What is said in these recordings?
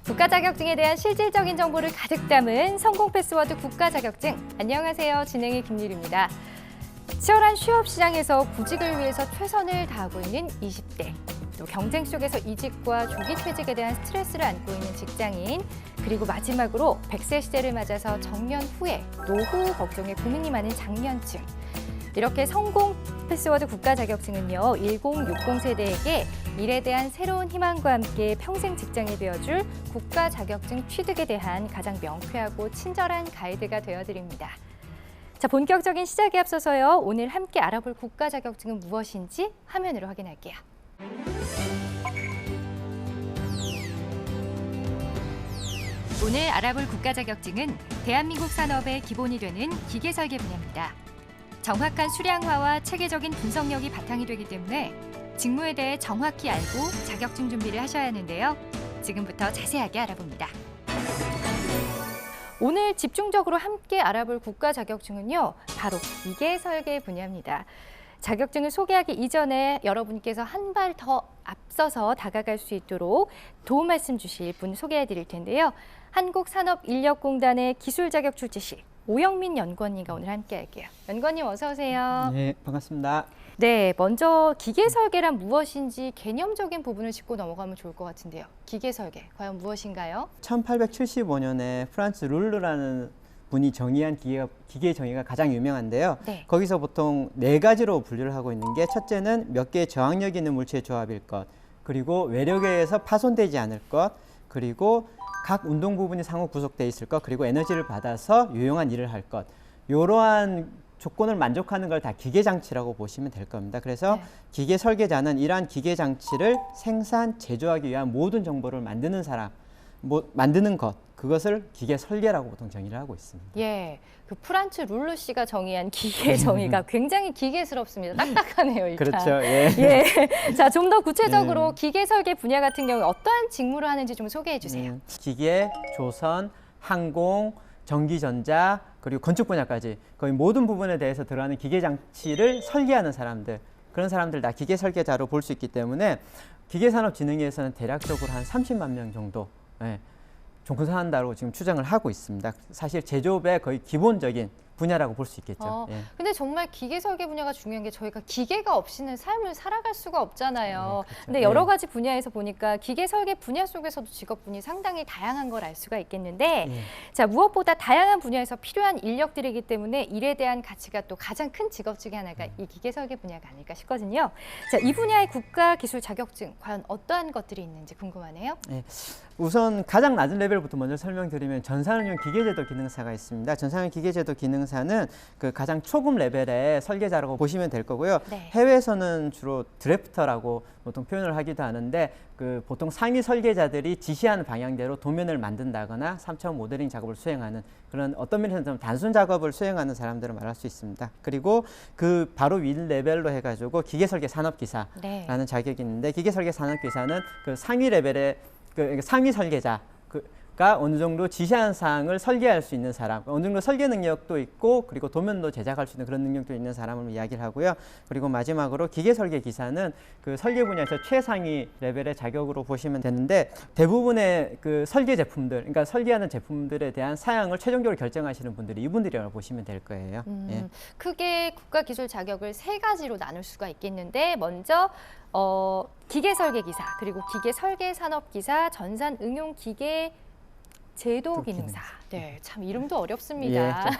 국가 자격증에 대한 실질적인 정보를 가득 담은 성공 패스워드 국가 자격증. 안녕하세요. 진행의 김유리입니다. 치열한 취업 시장에서 구직을 위해서 최선을 다하고 있는 20대, 또 경쟁 속에서 이직과 조기 퇴직에 대한 스트레스를 안고 있는 직장인, 그리고 마지막으로 100세 시대를 맞아서 정년 후에 노후 걱정에 고민이 많은 장년층. 이렇게 성공 패스워드 국가 자격증은요, 1060 세대에게 미래에 대한 새로운 희망과 함께 평생 직장이 되어줄 국가 자격증 취득에 대한 가장 명쾌하고 친절한 가이드가 되어드립니다. 자, 본격적인 시작에 앞서서요, 오늘 함께 알아볼 국가 자격증은 무엇인지 화면으로 확인할게요. 오늘 알아볼 국가 자격증은 대한민국 산업의 기본이 되는 기계 설계 분야입니다. 정확한 수량화와 체계적인 분석력이 바탕이 되기 때문에 직무에 대해 정확히 알고 자격증 준비를 하셔야 하는데요. 지금부터 자세하게 알아봅니다. 오늘 집중적으로 함께 알아볼 국가 자격증은요, 바로 기계 설계 분야입니다. 자격증을 소개하기 이전에 여러분께서 한 발 더 앞서서 다가갈 수 있도록 도움 말씀 주실 분 소개해 드릴 텐데요. 한국산업인력공단의 기술 자격 출제시 오영민 연구원님과 오늘 함께 할게요. 연구원님 어서 오세요. 네, 반갑습니다. 네, 먼저 기계 설계란 무엇인지 개념적인 부분을 짚고 넘어가면 좋을 것 같은데요. 기계 설계, 과연 무엇인가요? 1875년에 프란츠 룰르라는 분이 정의한 기계 정의가 가장 유명한데요. 네. 거기서 보통 4가지로 분류를 하고 있는 게, 첫째는 몇 개의 저항력이 있는 물체의 조합일 것, 그리고 외력에 의해서 파손되지 않을 것, 그리고 각 운동 부분이 상호 구속되어 있을 것, 그리고 에너지를 받아서 유용한 일을 할 것. 이러한 조건을 만족하는 걸 다 기계 장치라고 보시면 될 겁니다. 그래서 네. 기계 설계자는 이러한 기계 장치를 생산, 제조하기 위한 모든 정보를 만드는 사람, 만드는 것, 그것을 기계 설계라고 보통 정의를 하고 있습니다. 예, 그 프란츠 룰루 씨가 정의한 기계 정의가 굉장히 기계스럽습니다. 딱딱하네요, 일단. 그렇죠. 예. 예. 자, 좀 더 구체적으로 기계 설계 분야 같은 경우에 어떠한 직무를 하는지 좀 소개해 주세요. 기계, 조선, 항공, 전기전자, 그리고 건축 분야까지 거의 모든 부분에 대해서 들어가는 기계 장치를 설계하는 사람들, 그런 사람들 다 기계 설계자로 볼 수 있기 때문에 기계산업진흥위에서는 대략적으로 한 30만 명 정도 종사한다고 지금 추정을 하고 있습니다. 사실 제조업의 거의 기본적인 분야라고 볼 수 있겠죠. 예. 근데 정말 기계 설계 분야가 중요한 게 저희가 기계가 없이는 삶을 살아갈 수가 없잖아요. 그렇죠. 근데 여러 가지 분야에서 보니까 기계 설계 분야 속에서도 직업군이 상당히 다양한 걸 알 수가 있겠는데, 자, 무엇보다 다양한 분야에서 필요한 인력들이기 때문에 일에 대한 가치가 또 가장 큰 직업 중에 하나가 이 기계 설계 분야가 아닐까 싶거든요. 자, 이 분야의 국가 기술 자격증 과연 어떠한 것들이 있는지 궁금하네요. 예. 우선 가장 낮은 레벨부터 먼저 설명드리면 전산응용 기계제도 기능사가 있습니다. 전산응용 기계제도 기능사는 그 가장 초급 레벨의 설계자라고 보시면 될 거고요. 네. 해외에서는 주로 드래프터라고 보통 표현을 하기도 하는데, 그 보통 상위 설계자들이 지시하는 방향대로 도면을 만든다거나 3차원 모델링 작업을 수행하는 그런, 어떤 면에서는 좀 단순 작업을 수행하는 사람들을 말할 수 있습니다. 그리고 그 바로 위 레벨로 해가지고 기계설계 산업기사라는 네. 자격이 있는데, 기계설계 산업기사는 그 상위 레벨의 그 상위 설계자가 어느 정도 지시한 사항을 설계할 수 있는 사람, 어느 정도 설계 능력도 있고, 그리고 도면도 제작할 수 있는 그런 능력도 있는 사람을 이야기를 하고요. 그리고 마지막으로 기계 설계 기사는 그 설계 분야에서 최상위 레벨의 자격으로 보시면 되는데, 대부분의 그 설계 제품들, 그러니까 설계하는 제품들에 대한 사양을 최종적으로 결정하시는 분들이 이분들이라고 보시면 될 거예요. 예. 크게 국가 기술 자격을 3가지로 나눌 수가 있겠는데, 먼저 기계 설계 기사, 그리고 기계 설계 산업 기사, 전산 응용 기계 제도 기능사. 네, 참 이름도 어렵습니다.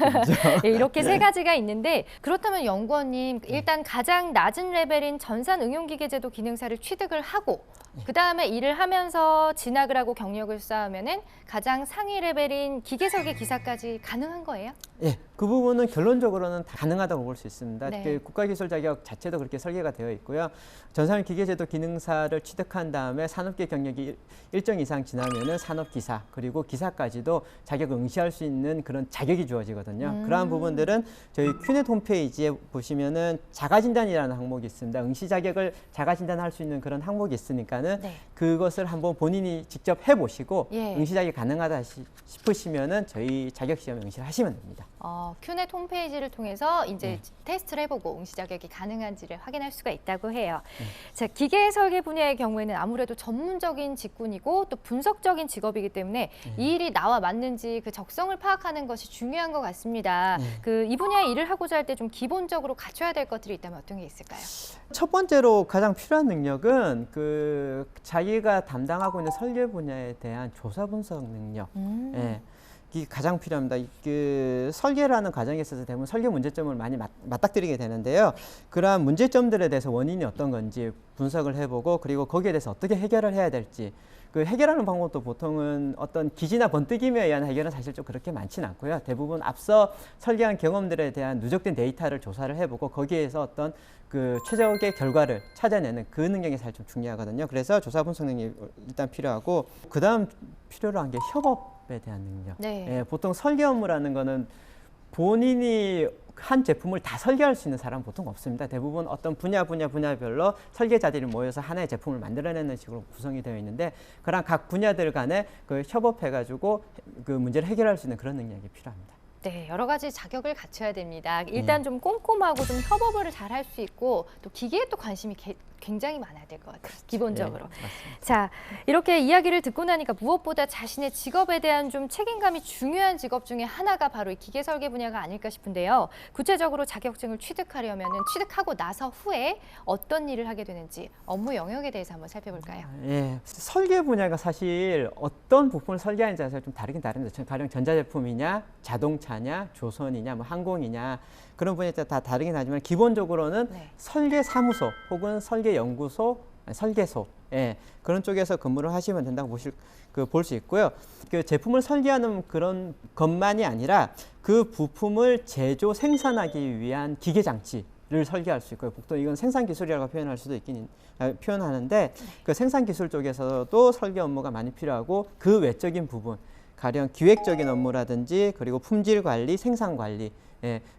네, 이렇게 3가지가 있는데, 그렇다면 연구원님, 일단 가장 낮은 레벨인 전산 응용 기계 제도 기능사를 취득을 하고, 그 다음에 일을 하면서 진학을 하고 경력을 쌓으면은 가장 상위 레벨인 기계 설계 기사까지 가능한 거예요? 예, 그 부분은 결론적으로는 다 가능하다고 볼 수 있습니다. 네. 그 국가기술 자격 자체도 그렇게 설계가 되어 있고요. 전산응 기계제도 기능사를 취득한 다음에 산업계 경력이 일정 이상 지나면은 산업기사, 그리고 기사까지도 자격을 응시할 수 있는 그런 자격이 주어지거든요. 그러한 부분들은 저희 큐넷 홈페이지에 보시면은 자가진단이라는 항목이 있습니다. 응시 자격을 자가진단할 수 있는 그런 항목이 있으니까는 네. 그것을 한번 본인이 직접 해보시고 예. 응시 자격이 가능하다 싶으시면은 저희 자격 시험에 응시를 하시면 됩니다. 큐넷 홈페이지를 통해서 이제 테스트를 해보고 응시 자격이 가능한지를 확인할 수가 있다고 해요. 자, 기계 설계 분야의 경우에는 아무래도 전문적인 직군이고 또 분석적인 직업이기 때문에 이 일이 나와 맞는지 그 적성을 파악하는 것이 중요한 것 같습니다. 이 분야의 일을 하고자 할 때 좀 기본적으로 갖춰야 될 것들이 있다면 어떤 게 있을까요? 첫 번째로 가장 필요한 능력은 자기가 담당하고 있는 설계 분야에 대한 조사 분석 능력. 예. 이게 가장 필요합니다. 설계를 하는 과정에 있어서 대부분 설계 문제점을 많이 맞닥뜨리게 되는데요. 그러한 문제점들에 대해서 원인이 어떤 건지 분석을 해보고 그리고 거기에 대해서 어떻게 해결을 해야 될지 해결하는 방법도 보통은 어떤 기지나 번뜩임에 의한 해결은 사실 좀 그렇게 많지는 않고요. 대부분 앞서 설계한 경험들에 대한 누적된 데이터를 조사를 해보고 거기에서 어떤 최적의 결과를 찾아내는 그 능력이 사실 좀 중요하거든요. 그래서 조사 분석 능력이 일단 필요하고 그다음 필요로 한 게 협업에 대한 능력. 네. 예, 보통 설계 업무라는 거는 본인이 한 제품을 다 설계할 수 있는 사람은 보통 없습니다. 대부분 어떤 분야별로 설계자들이 모여서 하나의 제품을 만들어내는 식으로 구성이 되어 있는데 그런 각 분야들 간에 협업해가지고 문제를 해결할 수 있는 그런 능력이 필요합니다. 네, 여러 가지 자격을 갖춰야 됩니다. 일단 좀 꼼꼼하고 좀 협업을 잘 할 수 있고 또 기계에 또 관심이 굉장히 많아야 될 것 같아요. 그렇죠. 기본적으로. 네, 맞습니다. 자, 이렇게 이야기를 듣고 나니까 무엇보다 자신의 직업에 대한 좀 책임감이 중요한 직업 중에 하나가 바로 이 기계 설계 분야가 아닐까 싶은데요. 구체적으로 자격증을 취득하려면은 취득하고 나서 후에 어떤 일을 하게 되는지 업무 영역에 대해서 한번 살펴볼까요? 예, 설계 분야가 사실 어떤 부품을 설계하는지가 사실 좀 다르긴 다릅니다. 가령 전자제품이냐, 자동차냐, 조선이냐, 항공이냐 그런 분야에 따라 다 다르긴 하지만 기본적으로는 설계사무소 혹은 설계연구소, 설계소 그런 쪽에서 근무를 하시면 된다고 볼 수 있고요. 제품을 설계하는 그런 것만이 아니라 그 부품을 제조 생산하기 위한 기계 장치를 설계할 수 있고요. 보통 이건 생산 기술이라고 표현하는데 그 생산 기술 쪽에서도 설계 업무가 많이 필요하고 그 외적인 부분, 가령 기획적인 업무라든지 그리고 품질 관리, 생산 관리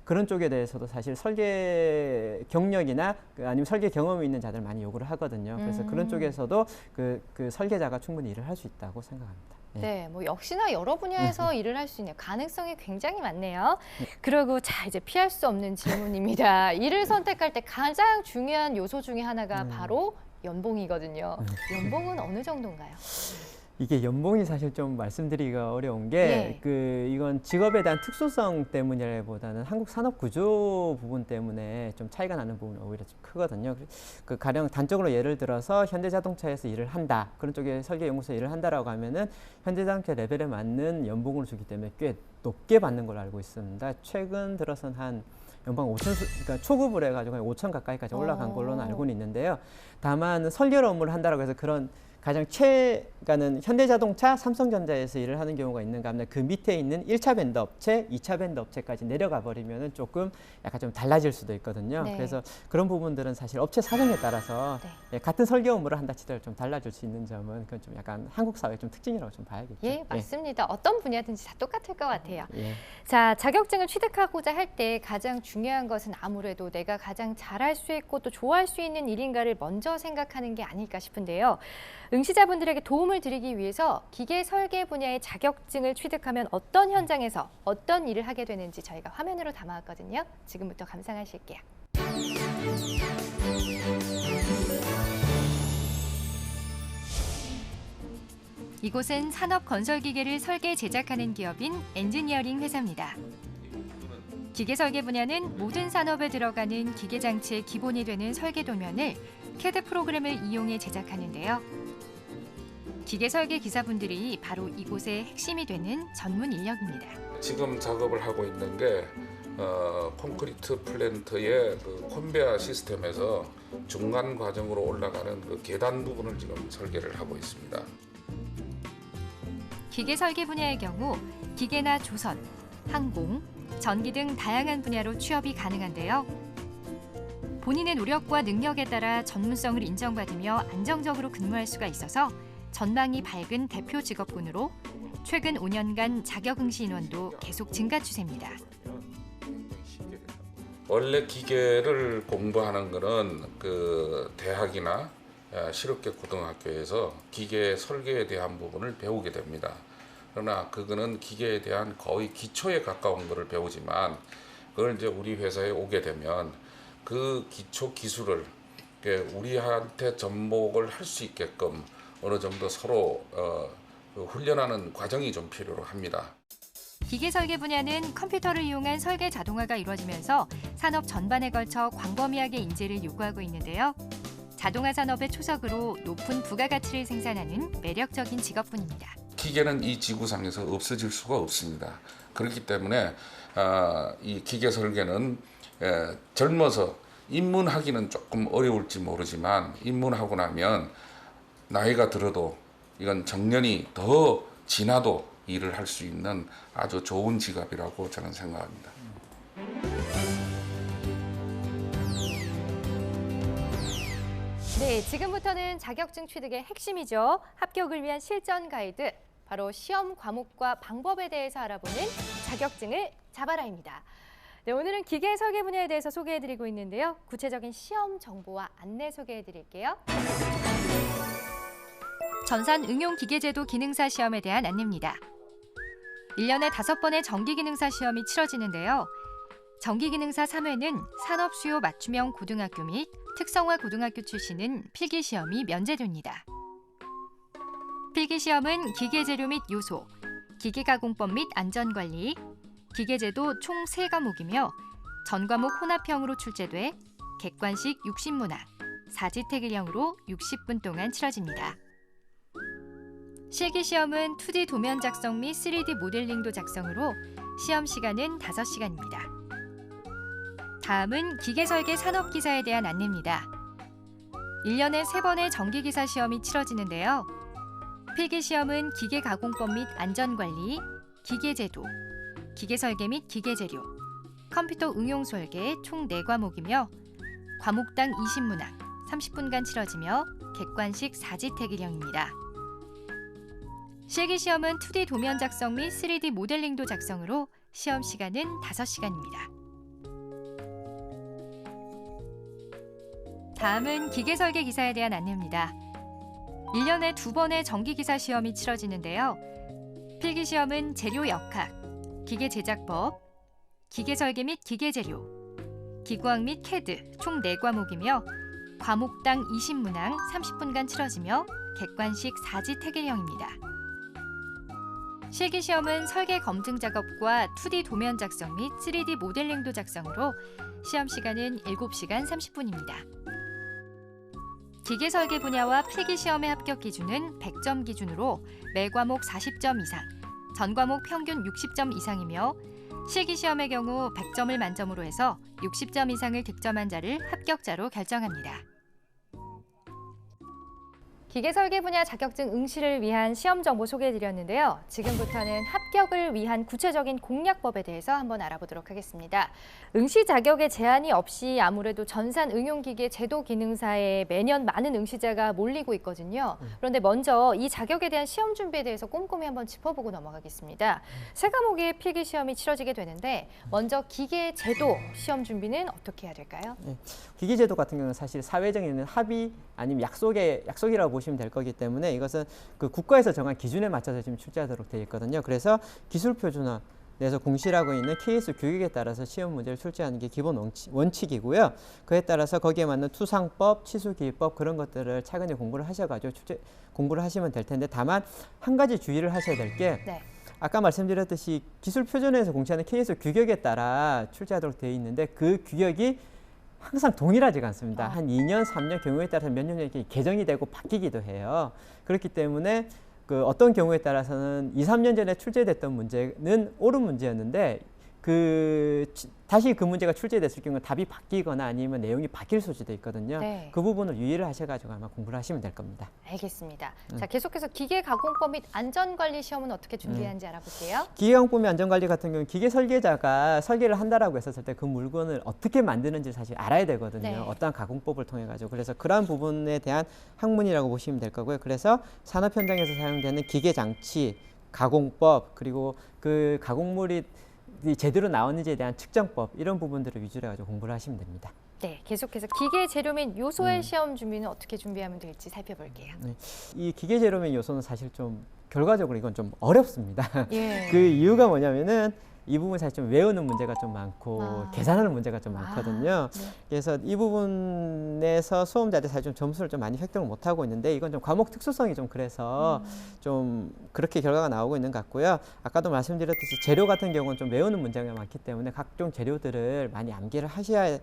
그런 쪽에 대해서도 사실 설계 경력이나 아니면 설계 경험이 있는 자들 많이 요구를 하거든요. 그래서 그런 쪽에서도 그 설계자가 충분히 일을 할 수 있다고 생각합니다. 네, 뭐 역시나 여러 분야에서 일을 할 수 있는 가능성이 굉장히 많네요. 그리고 자, 이제 피할 수 없는 질문입니다. 일을 선택할 때 가장 중요한 요소 중에 하나가 바로 연봉이거든요. 연봉은 어느 정도인가요? 이게 연봉이 사실 좀 말씀드리기가 어려운 게 이건 직업에 대한 특수성 때문이라기보다는 한국 산업 구조 부분 때문에 좀 차이가 나는 부분이 오히려 좀 크거든요. 가령 단적으로 예를 들어서 현대자동차에서 일을 한다. 그런 쪽에 설계연구소에 일을 한다라고 하면은 현대자동차 레벨에 맞는 연봉을 주기 때문에 꽤 높게 받는 걸로 알고 있습니다. 최근 들어선 한 연봉 5천, 그러니까 초급을 해가지고 5천 가까이까지 올라간 걸로는 알고는 있는데요. 다만 설계 업무를 한다라고 해서 그런 가장 최가는 현대자동차, 삼성전자에서 일을 하는 경우가 있는가 하면 그 밑에 있는 1차 밴드 업체, 2차 밴드 업체까지 내려가 버리면은 조금 약간 좀 달라질 수도 있거든요. 그래서 그런 부분들은 사실 업체 사정에 따라서 같은 설계 업무를 한다 치더라도 좀 달라질 수 있는 점은 그건 좀 약간 한국 사회의 좀 특징이라고 좀 봐야겠죠. 예, 맞습니다. 어떤 분야든지 다 똑같을 것 같아요. 예. 자, 자격증을 취득하고자 할 때 가장 중요한 것은 아무래도 내가 가장 잘할 수 있고 또 좋아할 수 있는 일인가를 먼저 생각하는 게 아닐까 싶은데요. 응시자분들에게 도움을 드리기 위해서 기계 설계 분야의 자격증을 취득하면 어떤 현장에서 어떤 일을 하게 되는지 저희가 화면으로 담아왔거든요. 지금부터 감상하실게요. 이곳은 산업 건설 기계를 설계 제작하는 기업인 엔지니어링 회사입니다. 기계 설계 분야는 모든 산업에 들어가는 기계 장치의 기본이 되는 설계 도면을 CAD 프로그램을 이용해 제작하는데요. 기계 설계 기사분들이 바로 이곳의 핵심이 되는 전문 인력입니다. 지금 작업을 하고 있는 게 콘크리트 플랜트의 컨베어 시스템에서 중간 과정으로 올라가는 계단 부분을 지금 설계를 하고 있습니다. 기계 설계 분야의 경우 기계나 조선, 항공, 전기 등 다양한 분야로 취업이 가능한데요. 본인의 노력과 능력에 따라 전문성을 인정받으며 안정적으로 근무할 수가 있어서 전망이 밝은 대표 직업군으로 최근 5년간 자격 응시 인원도 계속 증가 추세입니다. 원래 기계를 공부하는 거는 대학이나 실업계 고등학교에서 기계 설계에 대한 부분을 배우게 됩니다. 그러나 그거는 기계에 대한 거의 기초에 가까운 것을 배우지만 그걸 이제 우리 회사에 오게 되면 그 기초 기술을 우리한테 접목을 할 수 있게끔 어느 정도 서로 훈련하는 과정이 좀 필요로 합니다. 기계 설계 분야는 컴퓨터를 이용한 설계 자동화가 이루어지면서 산업 전반에 걸쳐 광범위하게 인재를 요구하고 있는데요. 자동화 산업의 초석으로 높은 부가가치를 생산하는 매력적인 직업군입니다. 기계는 이 지구상에서 없어질 수가 없습니다. 그렇기 때문에 이 기계 설계는 젊어서 입문하기는 조금 어려울지 모르지만 입문하고 나면 나이가 들어도 이건 정년이 더 지나도 일을 할 수 있는 아주 좋은 직업이라고 저는 생각합니다. 네, 지금부터는 자격증 취득의 핵심이죠. 합격을 위한 실전 가이드, 바로 시험 과목과 방법에 대해서 알아보는 자격증을 잡아라입니다. 네, 오늘은 기계 설계 분야에 대해서 소개해드리고 있는데요. 구체적인 시험 정보와 안내 소개해드릴게요. 전산 응용 기계제도 기능사 시험에 대한 안내입니다. 1년에 5번의 정기기능사 시험이 치러지는데요. 정기기능사 3회는 산업수요 맞춤형 고등학교 및 특성화 고등학교 출신은 필기시험이 면제됩니다. 필기시험은 기계재료 및 요소, 기계가공법 및 안전관리, 기계제도 총 3과목이며 전과목 혼합형으로 출제돼 객관식 60문항, 사지택일형으로 60분 동안 치러집니다. 실기시험은 2D 도면 작성 및 3D 모델링도 작성으로 시험 시간은 5시간입니다. 다음은 기계설계 산업기사에 대한 안내입니다. 1년에 3번의 정기기사 시험이 치러지는데요. 필기시험은 기계가공법 및 안전관리, 기계제도, 기계설계 및 기계재료, 컴퓨터 응용설계 총 4과목이며 과목당 20문항, 30분간 치러지며 객관식 사지택일형입니다. 실기시험은 2D 도면 작성 및 3D 모델링도 작성으로 시험 시간은 5시간입니다. 다음은 기계설계 기사에 대한 안내입니다. 1년에 2번의 정기기사 시험이 치러지는데요. 필기시험은 재료 역학, 기계제작법, 기계설계 및 기계재료, 기구학 및 캐드 총 4과목이며 과목당 20문항 30분간 치러지며 객관식 사지택일형입니다. 실기시험은 설계 검증 작업과 2D 도면 작성 및 3D 모델링도 작성으로 시험 시간은 7시간 30분입니다. 기계설계 분야와 필기시험의 합격 기준은 100점 기준으로 매 과목 40점 이상, 전 과목 평균 60점 이상이며 실기시험의 경우 100점을 만점으로 해서 60점 이상을 득점한 자를 합격자로 결정합니다. 기계설계 분야 자격증 응시를 위한 시험 정보 소개해드렸는데요. 지금부터는 합격을 위한 구체적인 공략법에 대해서 한번 알아보도록 하겠습니다. 응시 자격에 제한이 없이 아무래도 전산 응용기계 제도 기능사에 매년 많은 응시자가 몰리고 있거든요. 그런데 먼저 이 자격에 대한 시험 준비에 대해서 꼼꼼히 한번 짚어보고 넘어가겠습니다. 3과목의 필기시험이 치러지게 되는데 먼저 기계 제도 시험 준비는 어떻게 해야 될까요? 네. 기계제도 같은 경우는 사실 사회적인 합의 아니면 약속이라고 보시면 될 거기 때문에 이것은 그 국가에서 정한 기준에 맞춰서 지금 출제하도록 되어 있거든요. 그래서 기술표준화에서 공시하고 있는 KS 규격에 따라서 시험 문제를 출제하는 게 기본 원칙이고요. 그에 따라서 거기에 맞는 투상법, 치수기법 그런 것들을 차근히 공부를 하셔가지고 공부를 하시면 될 텐데 다만 한 가지 주의를 하셔야 될 게 네. 아까 말씀드렸듯이 기술표준화에서 공시하는 KS 규격에 따라 출제하도록 되어 있는데 그 규격이 항상 동일하지가 않습니다. 한 2년, 3년 경우에 따라서 몇 년 이렇게 개정이 되고 바뀌기도 해요. 그렇기 때문에 그 어떤 경우에 따라서는 2, 3년 전에 출제됐던 문제는 옳은 문제였는데 다시 그 문제가 출제됐을 경우 답이 바뀌거나 아니면 내용이 바뀔 수도 있거든요. 네. 그 부분을 유의를 하셔가지고 아마 공부를 하시면 될 겁니다. 알겠습니다. 자, 계속해서 기계가공법 및 안전관리 시험은 어떻게 준비하는지 알아볼게요. 기계가공법 및 안전관리 같은 경우는 기계 설계자가 설계를 한다라고 했었을 때 그 물건을 어떻게 만드는지 사실 알아야 되거든요. 네. 어떠한 가공법을 통해 가지고 그래서 그러한 부분에 대한 학문이라고 보시면 될 거고요. 그래서 산업 현장에서 사용되는 기계 장치, 가공법 그리고 그 가공물이 제대로 나왔는지에 대한 측정법 이런 부분들을 위주로 해가지고 공부를 하시면 됩니다. 네, 계속해서 기계 재료 및 요소의 시험 준비는 어떻게 준비하면 될지 살펴볼게요. 이 기계 재료 및 요소는 사실 좀 결과적으로 이건 좀 어렵습니다. 예. 그 이유가 뭐냐면은 이 부분 사실 좀 외우는 문제가 좀 많고 아. 계산하는 문제가 좀 많거든요. 네. 그래서 이 부분에서 수험자들이 사실 좀 점수를 좀 많이 획득을 못 하고 있는데 이건 좀 과목 특수성이 좀 그래서 좀 그렇게 결과가 나오고 있는 것 같고요. 아까도 말씀드렸듯이 재료 같은 경우는 좀 외우는 문제가 많기 때문에 각종 재료들을 많이 암기를 하셔야지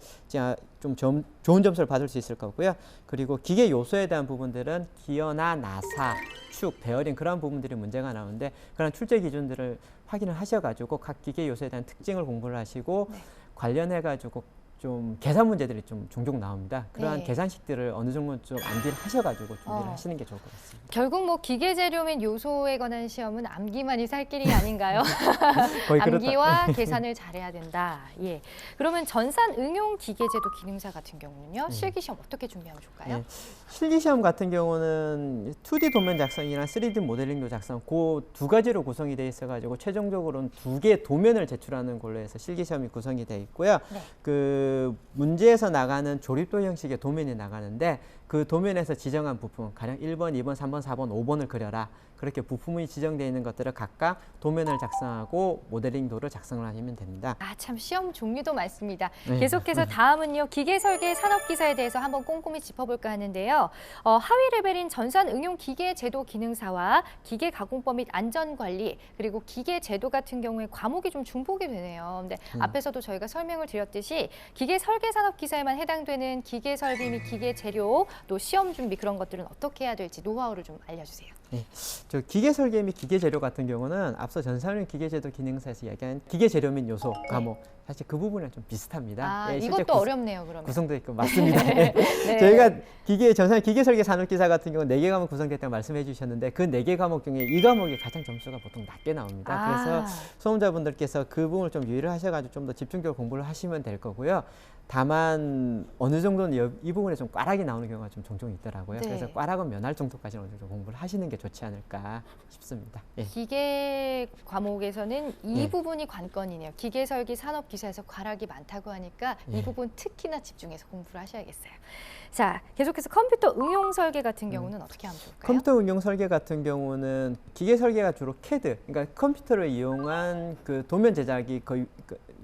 좀 좋은 점수를 받을 수 있을 거고요. 그리고 기계 요소에 대한 부분들은 기어나 나사, 축, 베어링 그런 부분들이 문제가 나오는데 그런 출제 기준들을 확인을 하셔가지고 각 기계 요소에 대한 특징을 공부를 하시고 관련해가지고 좀 계산 문제들이 좀 종종 나옵니다. 그러한 네. 계산식들을 어느 정도 좀 암기를 하셔가지고 준비를 하시는 게 좋을 것 같습니다. 결국 뭐 기계 재료 및 요소에 관한 시험은 암기만이 살 길이 아닌가요? 거의 암기와 계산을 잘해야 된다. 예. 그러면 전산 응용 기계제도 기능사 같은 경우는요. 실기 시험 어떻게 준비하면 좋을까요? 예, 실기시험 같은 경우는 2D 도면 작성이랑 3D 모델링도 작성 그 두 가지로 구성이 되어 있어가지고 최종적으로는 2개의 도면을 제출하는 걸로 해서 실기시험이 구성이 되어 있고요. 네. 그 문제에서 나가는 조립도 형식의 도면이 나가는데 그 도면에서 지정한 부품, 가령 1번, 2번, 3번, 4번, 5번을 그려라. 그렇게 부품이 지정되어 있는 것들을 각각 도면을 작성하고 모델링도를 작성을 하시면 됩니다. 아, 참 시험 종류도 많습니다. 네. 계속해서 다음은요. 기계 설계 산업 기사에 대해서 한번 꼼꼼히 짚어볼까 하는데요. 하위 레벨인 전산 응용 기계 제도 기능사와 기계 가공법 및 안전 관리 그리고 기계 제도 같은 경우에 과목이 좀 중복이 되네요. 근데 앞에서도 저희가 설명을 드렸듯이 기계 설계 산업 기사에만 해당되는 기계 설비 및 기계 재료 또 시험 준비 그런 것들은 어떻게 해야 될지 노하우를 좀 알려주세요. 네. 저 기계 설계 및 기계 재료 같은 경우는 앞서 전산용 기계제도 기능사에서 이야기한 기계 재료 및 요소 과목 사실 그 부분이랑 좀 비슷합니다. 아, 예, 실제 이것도 어렵네요, 그러면. 구성되어 있고 맞습니다. 예. 네. 저희가 전산 기계 설계 산업 기사 같은 경우 4개 과목 구성됐다고 말씀해 주셨는데 그 4개 과목 중에 이 과목이 가장 점수가 보통 낮게 나옵니다. 아. 그래서 수험자분들께서 그 부분을 좀 유의를 하셔가지고 좀 더 집중적으로 공부를 하시면 될 거고요. 다만 어느 정도는 이 부분에 좀 꽈락이 나오는 경우가 좀 종종 있더라고요. 네. 그래서 꽈락은 면할 정도까지는 어느 정도 공부를 하시는 게 좋지 않을까 싶습니다. 예. 기계 과목에서는 이 네. 부분이 관건이네요. 기계 설계 산업 기사에서 과락이 많다고 하니까 이 네. 부분 특히나 집중해서 공부를 하셔야겠어요. 자, 계속해서 컴퓨터 응용 설계 같은 경우는 어떻게 하면 좋을까요? 컴퓨터 응용 설계 같은 경우는 기계 설계가 주로 CAD, 그러니까 컴퓨터를 이용한 그 도면 제작이 거의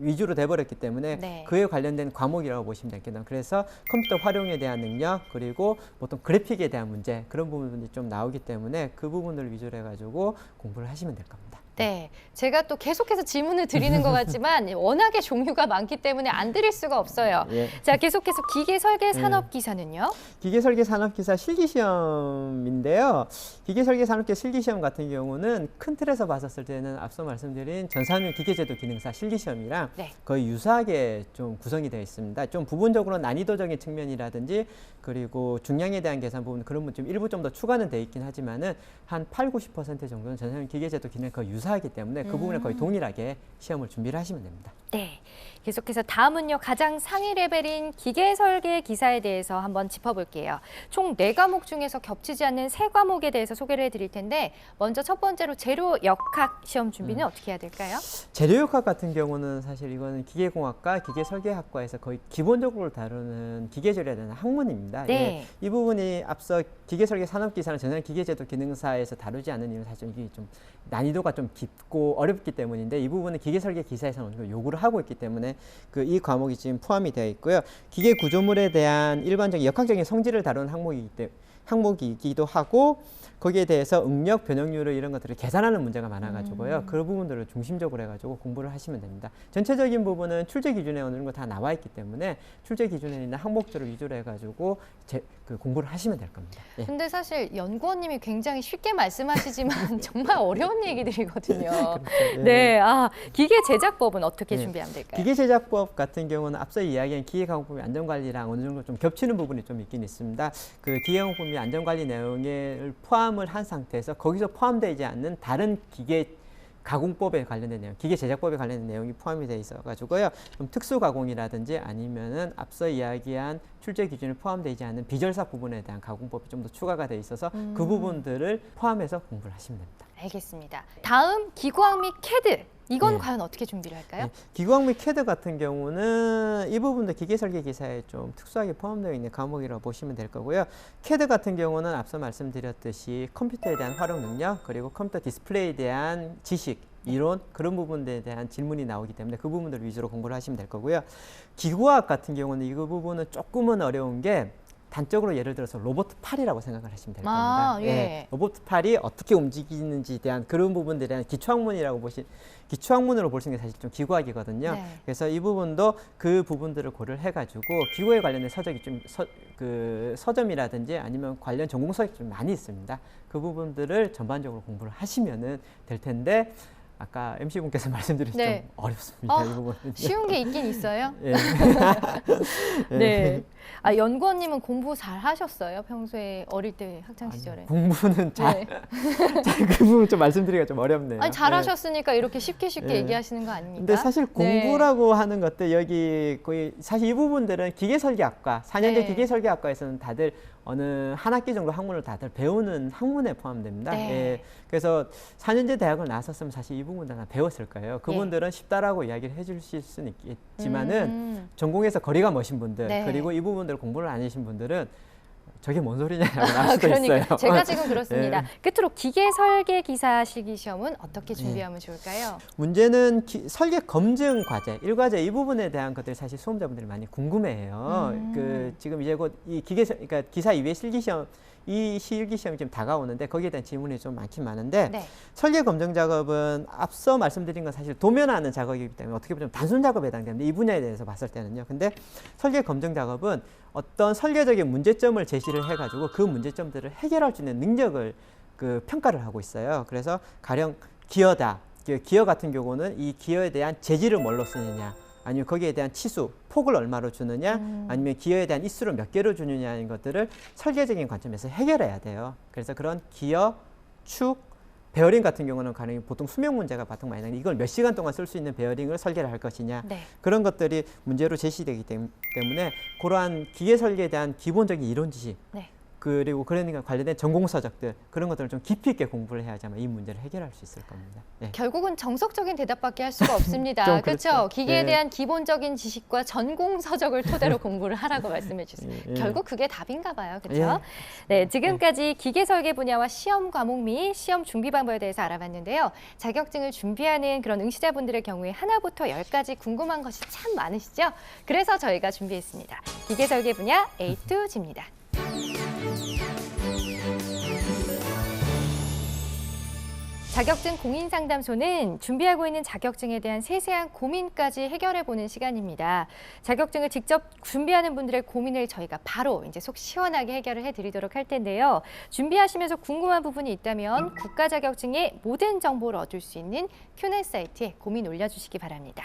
위주로 돼버렸기 때문에 네. 그에 관련된 과목이라고 보시면 되겠네요. 그래서 컴퓨터 활용에 대한 능력 그리고 보통 그래픽에 대한 문제 그런 부분들이 좀 나오기 때문에 그 부분을 위주로 해가지고 공부를 하시면 될 겁니다. 네, 제가 또 계속해서 질문을 드리는 것 같지만 워낙에 종류가 많기 때문에 안 드릴 수가 없어요. 예. 자, 계속해서 기계 설계 산업 기사는요? 기계 설계 산업기사 실기시험인데요. 기계 설계 산업기사 실기시험 같은 경우는 큰 틀에서 봤었을 때는 앞서 말씀드린 전산용 기계제도 기능사 실기시험이랑 네. 거의 유사하게 좀 구성이 되어 있습니다. 좀 부분적으로 난이도적인 측면이라든지 그리고 중량에 대한 계산 부분 그런 부분 좀 일부 좀 더 추가는 되어 있긴 하지만은 한 80~90% 정도는 전산용 기계제도 기능 거의 유사하기 때문에 그 부분에 거의 동일하게 시험을 준비를 하시면 됩니다. 네, 계속해서 다음은요. 가장 상위 레벨인 기계 설계 기사에 대해서 한번 짚어볼게요. 총 4과목 중에서 겹치지 않는 3과목에 대해서 소개를 해드릴 텐데 먼저 첫 번째로 재료 역학 시험 준비는 어떻게 해야 될까요? 재료역학 같은 경우는 사실 이거는 기계공학과 기계설계학과에서 거의 기본적으로 다루는 기계재료에 대한 학문입니다. 네. 예, 이 부분이 앞서 기계설계 산업기사는 전산 기계제도 기능사에서 다루지 않는 이유는 사실 이게 좀 난이도가 좀 깊고 어렵기 때문인데 이 부분은 기계설계 기사에서는 어느 정도 요구를 하고 있기 때문에 이 과목이 지금 포함이 되어 있고요. 기계 구조물에 대한 일반적인 역학적인 성질을 다루는 항목이기도 하고 거기에 대해서 응력, 변형률을 이런 것들을 계산하는 문제가 많아가지고요. 그 부분들을 중심적으로 해가지고 공부를 하시면 됩니다. 전체적인 부분은 출제 기준에 어느 정도 다 나와 있기 때문에 출제 기준에 있는 항목들을 위주로 해가지고 공부를 하시면 될 겁니다. 예. 근데 사실 연구원님이 굉장히 쉽게 말씀하시지만 정말 어려운 얘기들이거든요. 그렇죠. 예. 네, 기계 제작법은 어떻게 네. 준비하면 될까요? 기계 제작법 같은 경우는 앞서 이야기한 기계가공법의 안전관리랑 어느 정도 좀 겹치는 부분이 좀 있긴 있습니다. 그 기계가공법의 안전관리 내용을 포함을 한 상태에서 거기서 포함되지 않는 다른 기계 가공법에 관련된 내용, 기계 제작법에 관련된 내용이 포함이 되어 있어가지고요. 좀 특수 가공이라든지 아니면은 앞서 이야기한 출제 기준에 포함되지 않는 비절삭 부분에 대한 가공법이 좀 더 추가가 되어 있어서 그 부분들을 포함해서 공부를 하시면 됩니다. 알겠습니다. 다음 기구학 및 캐드. 이건 네. 과연 어떻게 준비를 할까요? 네, 기구학 및 캐드 같은 경우는 이 부분도 기계설계 기사에 좀 특수하게 포함되어 있는 과목이라고 보시면 될 거고요. 캐드 같은 경우는 앞서 말씀드렸듯이 컴퓨터에 대한 활용 능력, 그리고 컴퓨터 디스플레이에 대한 지식, 이론, 그런 부분에 대한 질문이 나오기 때문에 그 부분들 위주로 공부를 하시면 될 거고요. 기구학 같은 경우는 이 부분은 조금은 어려운 게 단적으로 예를 들어서 로봇 팔이라고 생각을 하시면 될 겁니다. 예. 로봇 팔이 어떻게 움직이는지에 대한 그런 부분들에 대한 기초학문으로 볼 수 있는 게 사실 좀 기구학이거든요. 네. 그래서 이 부분도 그 부분들을 고려를 해가지고 기구에 관련된 서적이 좀 서점이라든지 아니면 관련 전공 서적이 좀 많이 있습니다. 그 부분들을 전반적으로 공부를 하시면은 될 텐데. 아까 MC분께서 말씀드린 네. 좀 어렵습니다. 이 부분은. 쉬운 게 있긴 있어요. 예. 네. 아, 연구원님은 공부 잘 하셨어요? 평소에 어릴 때 학창 시절에? 공부는 네. 그 부분 좀 말씀드리기가 좀 어렵네요. 아니, 잘하셨으니까 이렇게 쉽게 네. 얘기하시는 거 아닙니까? 근데 사실 네. 공부라고 하는 것들 여기 거의 사실 이 부분들은 기계설계학과 4년제 네. 기계설계학과에서는 다들 어느 한 학기 정도 학문을 다들 배우는 학문에 포함됩니다. 네. 예. 그래서 4년제 대학을 나왔었으면 사실 이 부분들 다 배웠을 거예요. 그분들은 쉽다라고 이야기를 해주실 수는 있겠지만은 전공에서 거리가 먼신 분들 네. 그리고 이 부분들 공부를 안 하신 분들은 저게 뭔 소리냐라고 할 수도 그러니까 있어요. 제가 지금 그렇습니다. 예. 끝으로 기계 설계 기사 실기 시험은 어떻게 준비하면 좋을까요? 문제는 설계 검증 과제, 일과제 이 부분에 대한 것들이 사실 수험자분들이 많이 궁금해해요. 그 지금 이제 곧 이 그러니까 기사 이외 실기 시험, 이 실기 시험이 지금 다가오는데 거기에 대한 질문이 좀 많긴 많은데 네. 설계 검증 작업은 앞서 말씀드린 건 사실 도면하는 작업이기 때문에 어떻게 보면 좀 단순 작업에 해당되는데 이 분야에 대해서 봤을 때는요. 근데 설계 검증 작업은 어떤 설계적인 문제점을 제시를 해가지고 그 문제점들을 해결할 수 있는 능력을 그 평가를 하고 있어요. 그래서 가령 기어다. 기어 같은 경우는 이 기어에 대한 재질을 뭘로 쓰느냐, 아니면 거기에 대한 치수, 폭을 얼마로 주느냐, 아니면 기어에 대한 입수를 몇 개로 주느냐는 것들을 설계적인 관점에서 해결해야 돼요. 그래서 그런 기어, 축, 베어링 같은 경우는 가령 보통 수명 문제가 바탕 많이 나는데 이걸 몇 시간 동안 쓸 수 있는 베어링을 설계를 할 것이냐, 네. 그런 것들이 문제로 제시되기 때문에 그러한 기계 설계에 대한 기본적인 이론 지식, 네. 그리고 그러니까 관련된 전공 서적들 그런 것들을 좀 깊이 있게 공부를 해야지 아마 이 문제를 해결할 수 있을 겁니다. 네. 결국은 정석적인 대답밖에 할 수가 없습니다. 좀 그렇죠? 그렇죠. 기계에 네. 대한 기본적인 지식과 전공 서적을 토대로 공부를 하라고 말씀해 주세요. 예. 결국 그게 답인가 봐요. 그렇죠? 예. 네, 지금까지 기계 설계 분야와 시험 과목 및 시험 준비 방법에 대해서 알아봤는데요. 자격증을 준비하는 그런 응시자분들의 경우에 하나부터 10까지 궁금한 것이 참 많으시죠? 그래서 저희가 준비했습니다. 기계 설계 분야 A to G입니다. 자격증 공인상담소는 준비하고 있는 자격증에 대한 세세한 고민까지 해결해보는 시간입니다. 자격증을 직접 준비하는 분들의 고민을 저희가 바로 이제 속 시원하게 해결을 해드리도록 할 텐데요. 준비하시면서 궁금한 부분이 있다면 국가 자격증의 모든 정보를 얻을 수 있는 큐넷 사이트에 고민 올려주시기 바랍니다.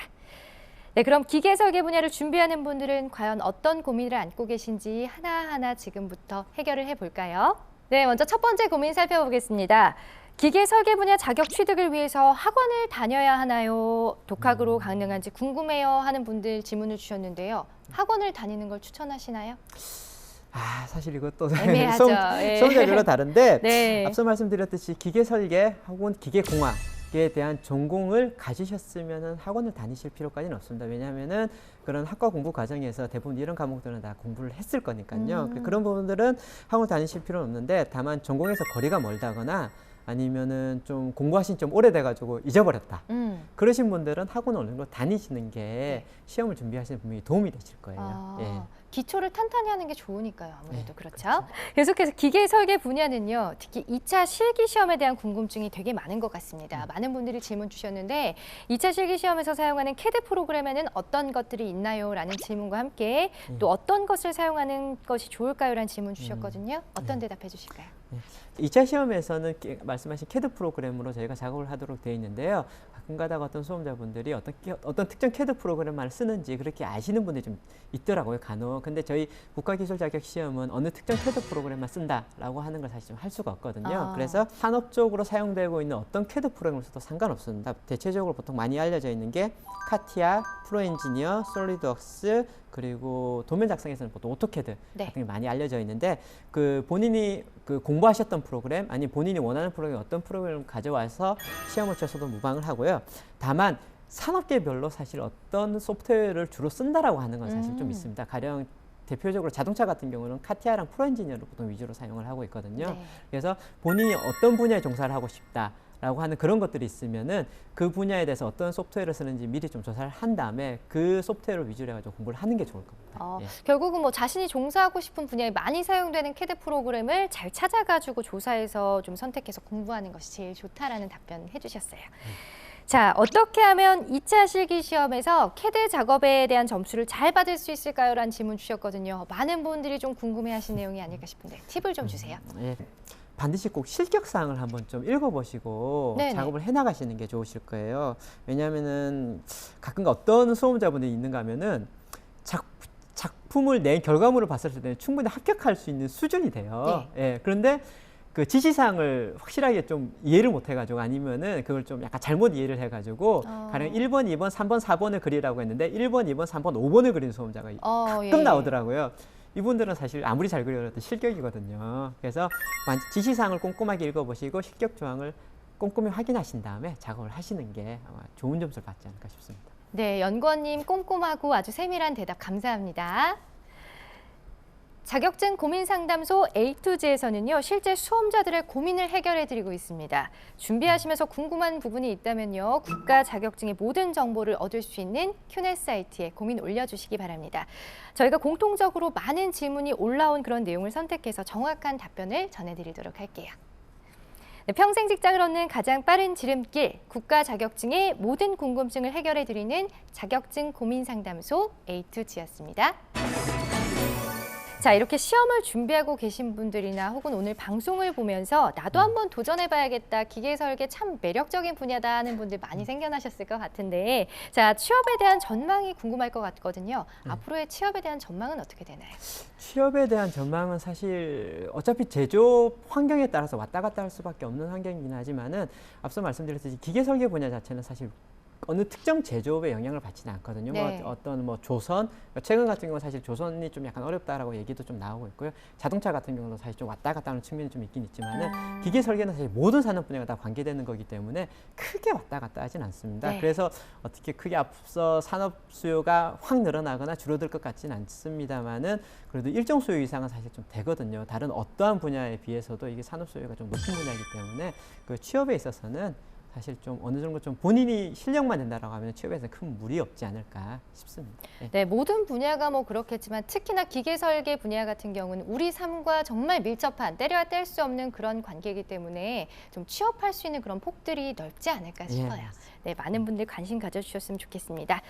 네, 그럼 기계 설계 분야를 준비하는 분들은 과연 어떤 고민을 안고 계신지 하나하나 지금부터 해결을 해볼까요? 네, 먼저 첫 번째 고민 살펴보겠습니다. 기계 설계 분야 자격 취득을 위해서 학원을 다녀야 하나요? 독학으로 가능한지 궁금해요 하는 분들 질문을 주셨는데요. 학원을 다니는 걸 추천하시나요? 사실 이것도 애매하죠. 예. 수험자별로 다른데 네. 앞서 말씀드렸듯이 기계 설계 혹은 기계 공학에 대한 전공을 가지셨으면 학원을 다니실 필요까지는 없습니다. 왜냐하면은 그런 학과 공부 과정에서 대부분 이런 과목들은 다 공부를 했을 거니까요. 그런 부분들은 학원 다니실 필요는 없는데 다만 전공에서 거리가 멀다거나 아니면은 좀 공부하신 좀 오래돼가지고 잊어버렸다. 그러신 분들은 학원 어느 정도 다니시는 게 시험을 준비하시는 분명히 도움이 되실 거예요. 예. 기초를 탄탄히 하는 게 좋으니까요. 아무래도 네, 그렇죠? 계속해서 기계 설계 분야는요. 특히 2차 실기 시험에 대한 궁금증이 되게 많은 것 같습니다. 많은 분들이 질문 주셨는데 2차 실기 시험에서 사용하는 CAD 프로그램에는 어떤 것들이 있나요? 라는 질문과 함께 또 어떤 것을 사용하는 것이 좋을까요? 라는 질문 주셨거든요. 어떤 대답해 주실까요? 2차 시험에서는 말씀하신 CAD 프로그램으로 저희가 작업을 하도록 되어 있는데요. 가끔가다가 어떤 수험자분들이 어떤 특정 CAD 프로그램만 쓰는지 그렇게 아시는 분들이 좀 있더라고요, 간혹. 근데 저희 국가기술자격시험은 어느 특정 CAD 프로그램만 쓴다라고 하는 걸 사실 좀 할 수가 없거든요. 그래서 산업적으로 사용되고 있는 어떤 CAD 프로그램을 써도 상관없습니다. 대체적으로 보통 많이 알려져 있는 게 카티아, 프로엔지니어, 솔리드웍스, 그리고 도면 작성에서는 보통 오토캐드 네. 같은 게 많이 알려져 있는데 그 본인이 그 공부하셨던 프로그램 아니 본인이 원하는 프로그램 어떤 프로그램을 가져와서 시험을 쳐서도 무방을 하고요. 다만 산업계별로 사실 어떤 소프트웨어를 주로 쓴다라고 하는 건 사실 좀 있습니다. 가령 대표적으로 자동차 같은 경우는 카티아랑 프로엔지니어를 보통 위주로 사용을 하고 있거든요. 네. 그래서 본인이 어떤 분야에 종사를 하고 싶다라고 하는 그런 것들이 있으면은 그 분야에 대해서 어떤 소프트웨어를 쓰는지 미리 좀 조사를 한 다음에 그 소프트웨어를 위주로 해가지고 공부를 하는 게 좋을 겁니다. 예. 결국은 뭐 자신이 종사하고 싶은 분야에 많이 사용되는 CAD 프로그램을 잘 찾아가지고 조사해서 좀 선택해서 공부하는 것이 제일 좋다라는 답변 해주셨어요. 자, 어떻게 하면 2차 실기시험에서 CAD 작업에 대한 점수를 잘 받을 수 있을까요? 라는 질문 주셨거든요. 많은 분들이 좀 궁금해하신 내용이 아닐까 싶은데 팁을 좀 주세요. 예. 반드시 꼭 실격사항을 한번 좀 읽어보시고 네네. 작업을 해나가시는 게 좋으실 거예요. 왜냐하면은 가끔 어떤 수험자분들이 있는가 하면은 작품을 낸 결과물을 봤을 때는 충분히 합격할 수 있는 수준이 돼요. 예. 그런데 그 지시사항을 확실하게 좀 이해를 못 해가지고 아니면은 그걸 좀 약간 잘못 이해를 해가지고 가령 1번, 2번, 3번, 4번을 그리라고 했는데 1번, 2번, 3번, 5번을 그리는 수험자가 가끔 예. 나오더라고요. 이분들은 사실 아무리 잘 그려도 실격이거든요. 그래서 지시사항을 꼼꼼하게 읽어보시고 실격 조항을 꼼꼼히 확인하신 다음에 작업을 하시는 게 아마 좋은 점수를 받지 않을까 싶습니다. 네, 연구원님 꼼꼼하고 아주 세밀한 대답 감사합니다. 자격증 고민상담소 A2G에서는요, 실제 수험자들의 고민을 해결해드리고 있습니다. 준비하시면서 궁금한 부분이 있다면요, 국가 자격증의 모든 정보를 얻을 수 있는 큐넷 사이트에 고민 올려주시기 바랍니다. 저희가 공통적으로 많은 질문이 올라온 그런 내용을 선택해서 정확한 답변을 전해드리도록 할게요. 네, 평생 직장을 얻는 가장 빠른 지름길, 국가 자격증의 모든 궁금증을 해결해드리는 자격증 고민상담소 A2G였습니다. 자, 이렇게 시험을 준비하고 계신 분들이나 혹은 오늘 방송을 보면서 나도 한번 도전해봐야겠다, 기계 설계 참 매력적인 분야다 하는 분들 많이 생겨나셨을 것 같은데, 자, 취업에 대한 전망이 궁금할 것 같거든요. 앞으로의 취업에 대한 전망은 어떻게 되나요? 취업에 대한 전망은 사실 어차피 제조업 환경에 따라서 왔다 갔다 할 수밖에 없는 환경이긴 하지만은 앞서 말씀드렸듯이 기계 설계 분야 자체는 사실 어느 특정 제조업에 영향을 받지는 않거든요. 네. 어떤 조선, 최근 같은 경우는 사실 조선이 좀 약간 어렵다라고 얘기도 좀 나오고 있고요. 자동차 같은 경우도 사실 좀 왔다 갔다 하는 측면이 좀 있긴 있지만은 기계 설계는 사실 모든 산업 분야가 다 관계되는 거기 때문에 크게 왔다 갔다 하진 않습니다. 네. 그래서 어떻게 크게 앞서 산업 수요가 확 늘어나거나 줄어들 것 같지는 않습니다만은 그래도 일정 수요 이상은 사실 좀 되거든요. 다른 어떠한 분야에 비해서도 이게 산업 수요가 좀 높은 분야이기 때문에 그 취업에 있어서는 사실 좀 어느 정도 좀 본인이 실력만 된다라고 하면 취업에서 큰 무리 없지 않을까 싶습니다. 네. 네, 모든 분야가 뭐 그렇겠지만 특히나 기계 설계 분야 같은 경우는 우리 삶과 정말 밀접한, 때려야 뗄 수 없는 그런 관계이기 때문에 좀 취업할 수 있는 그런 폭들이 넓지 않을까 싶어요. 네, 많은 분들 관심 가져주셨으면 좋겠습니다.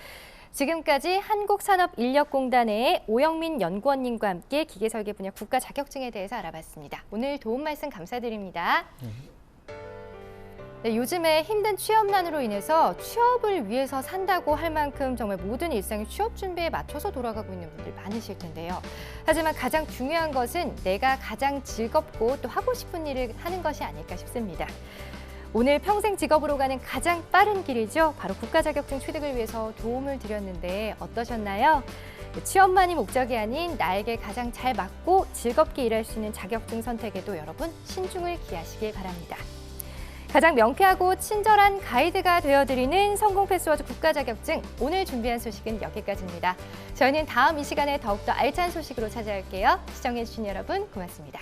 지금까지 한국산업인력공단의 오영민 연구원님과 함께 기계 설계 분야 국가 자격증에 대해서 알아봤습니다. 오늘 도움 말씀 감사드립니다. 네, 요즘에 힘든 취업난으로 인해서 취업을 위해서 산다고 할 만큼 정말 모든 일상이 취업 준비에 맞춰서 돌아가고 있는 분들 많으실 텐데요. 하지만 가장 중요한 것은 내가 가장 즐겁고 또 하고 싶은 일을 하는 것이 아닐까 싶습니다. 오늘 평생 직업으로 가는 가장 빠른 길이죠. 바로 국가 자격증 취득을 위해서 도움을 드렸는데 어떠셨나요? 취업만이 목적이 아닌 나에게 가장 잘 맞고 즐겁게 일할 수 있는 자격증 선택에도 여러분 신중을 기하시길 바랍니다. 가장 명쾌하고 친절한 가이드가 되어드리는 성공 패스워드 국가 자격증, 오늘 준비한 소식은 여기까지입니다. 저희는 다음 이 시간에 더욱더 알찬 소식으로 찾아올게요. 시청해주신 여러분 고맙습니다.